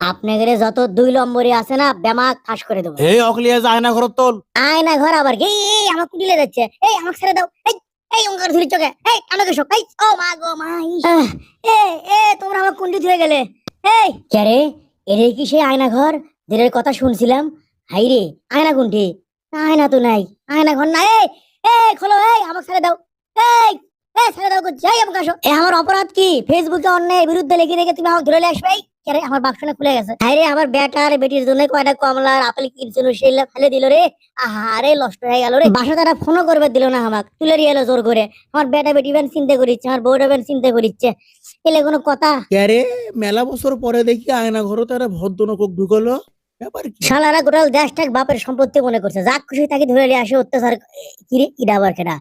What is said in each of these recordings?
আপনাদের যত 2 নম্বরই আছে না বেমা ফাঁস করে দেবো। এই অকলিয়া যায় না ঘর তোল। আয়না ঘর আবার কি? এই আমার কুটিলে যাচ্ছে। এই আমাকে ছেড়ে দাও। এই এই ওঙ্কার ধরি চোখে। এই আমাকে সব। এই ও মা গো মা। এ এ তোমরা আমার কুন্ডি ধুয়ে গেলে। এই কে রে? এরে কি সেই আয়না ঘর যেটার কথা শুনছিলাম? হাই রে, আয়না কুন্ডি। আয়না তো নাই, আয়না ঘর নাই। এই এই খোলো। এই আমাকে ছেড়ে দাও। এই এই ছেড়ে দাও। যাই আমাকে আসো। এ আমার অপরাধ কি? ফেসবুকে অন্যায়ের বিরুদ্ধে লিখে রেখে তুমি আমাকে ধরে নিয়ে আসবে? আরে আমার বাক্সটা খুলে গেছে। আরে আমার বেটা আর বেটির জন্য কয়টা কমলা আর আপেল কিনছিল সেইলা ফেলে দিল রে। আহারে নষ্ট হয়ে গেল রে। বাসা তারা ফোনও করবে দিল না আমাকে, তুলে নিয়ে এলো জোর করে। আমার বেটা বেটি বেন চিন্তা করিচ্ছে, আমার বউটা বেন চিন্তা করিচ্ছে। এলে কোনো কথা? ক্যারে মেলা বছর পরে দেখি আয়না ঘর তারা ভদ্রলোক ঢুকলো, ব্যাপার কি? শালারা গোটাল দেশটাক বাপের সম্পত্তি মনে করছে, যা খুশি তাকে ধরে নিয়ে আসে অত্যাচার। কিরে ইডা আবার কেনা?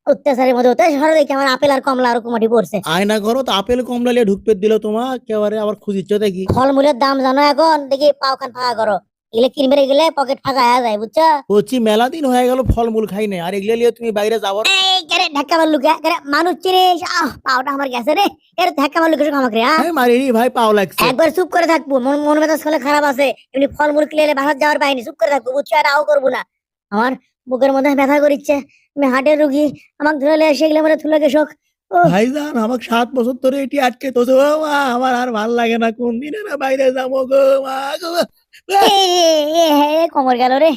অত্যাচারের মধ্যে অত্যাচার দেখি আমার আপেল আর কমলা আর কুমাটি পড়ছে। আয়না ঘর তো আপেল কমলা লিয়ে ঢুকপে দিল তোমার, একেবারে আবার খুঁজিচ্ছ দেখি। ফলমূলের দাম জানো এখন? দেখি পাও খান ফাঁকা করো। এগুলো কিনবে গেলে পকেট ফাঁকা হয়ে যায়, বুঝছো? বলছি মেলা দিন হয়ে গেল ফলমূল খাই না, আর এগুলো লিয়ে তুমি বাইরে যাবো? এই কেরে ধাক্কা মারলু কে? কেরে মানুষ চিনিস? পাওটা আমার গেছে রে। এর ধাক্কা মারলু কিছু আমাকে রে? হ্যাঁ মারিনি ভাই, পাও লাগছে। একবার চুপ করে থাকবো, মন মেজাজ হলে খারাপ আছে। এমনি ফলমূল কিনে বাসার যাওয়ার পাইনি, চুপ করে থাকবো, বুঝছো? আর আও করবো না। আমার বুকের মধ্যে ব্যথা করিচ্ছে, আমি হার্টের রুগী। আমাকে ধরে নিয়ে এসে এগুলো মানে থুলে কেশক। ভাইজান আমাকে 7 বছর ধরে এটি আটকে তো, মা আমার আর ভাল লাগে না, কোন দিনে না বাইরে যাবো গো মা গো। কমর গেল রে।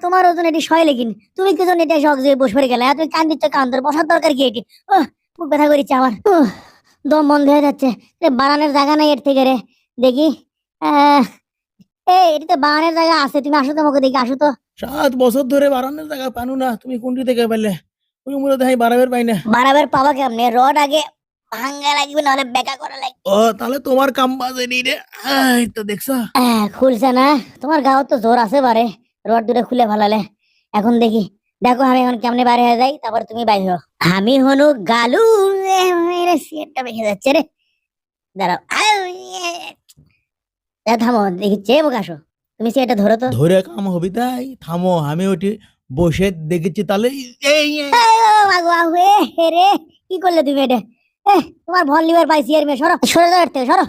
তোমার ওজন এটি সয় লেগিন, তুমি কি জন্য এটা শখ যে বসে গেলে? তুমি কান দিচ্ছ, কান ধরে বসার দরকার কি এটি? খুব ব্যথা করিচ্ছে আমার। দম বন্ধ হয়ে যাচ্ছে। বাড়ানোর জায়গা নাই এর থেকে রে। দেখি আহ এই এটিতে বাগানের জায়গা আছে, তুমি আসো তো, আমাকে দেখি আসো তো। 7 বছর ধরে বাড়ানোর জায়গা পানু না, তুমি কোনটি থেকে পেলে? ওই মূলত আমি বাড়াবের পাই না। বাড়াবার পাবা কেমনে? রড আগে ভাঙ্গা লাগবে, নাহলে বেকা করা লাগবে। ও তাহলে তোমার কাম বাজে নি রে। এই তো দেখছো খুলছে না? তোমার গাও তো জোর আছে বারে, রড দুটো খুলে ভালালে। এখন দেখি, দেখো আমি এখন কেমনে বাইরে হয়ে যাই, তারপর তুমি বাইরে হও। আমি হনু গালু। সিটটা বেঁকে যাচ্ছে রে। দাঁড়াও। থামো, দেখি চেয়ে মুখ আসো। তুমি সিটটা ধরো তো। ধরে কাম হবি তাই? থামো, আমি ওটি বসে দেখেছি তাহলে। এই রে কি করলে তুমি এটা? তোমার ভল লিভার পাইছি এর মেয়ে, সরো সরে যাও এর থেকে, সরো।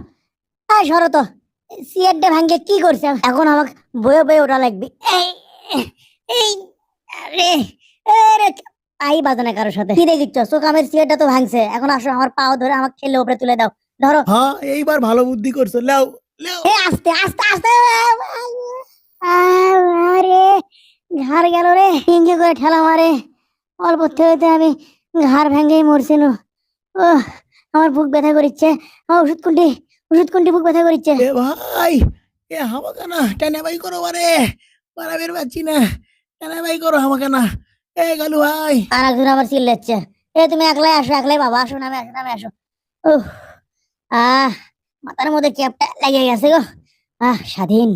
সরো তো। সিয়ারটা ভাঙ্গে কি করছে? এখন আমাকে বয়ে বয়ে ওটা লাগবে। এই এই আরে আরে পাই বাজানে কারোর সাথে কি দেখিচ্ছ? চোকামের সিয়ারটা তো ভাঙছে। এখন আসো, আমার পাও ধরে আমাকে খেলে উপরে তুলে দাও। ধরো। হ্যাঁ এইবার ভালো বুদ্ধি করছো, লাও লাও। আস্তে আস্তে আস্তে। আরে ঘাড় গেল রে, ইঞ্জি করে ঠেলা মারে। অল্প থেকে আমি ঘাড় ভেঙেই মরছিল। ও আমার বুক ব্যথা করিচ্ছে। আমার ওষুধ কোনটি বুক ব্যথা করিচ্ছে। এ ভাই, এ আমাকে না টানে বাই করো, বারে বাড়াবের পাচ্ছি না, টানে বাই করো আমাকে না। এ গালু ভাই। আর একজন আবার চিল্লাচ্ছে। তুমি একলাই আসো, একলাই বাবা আসো, নামে আসো, নামে আসো। উহ মাথার মধ্যে ক্যাপটা লেগে গেছে গো। স্বাধীন।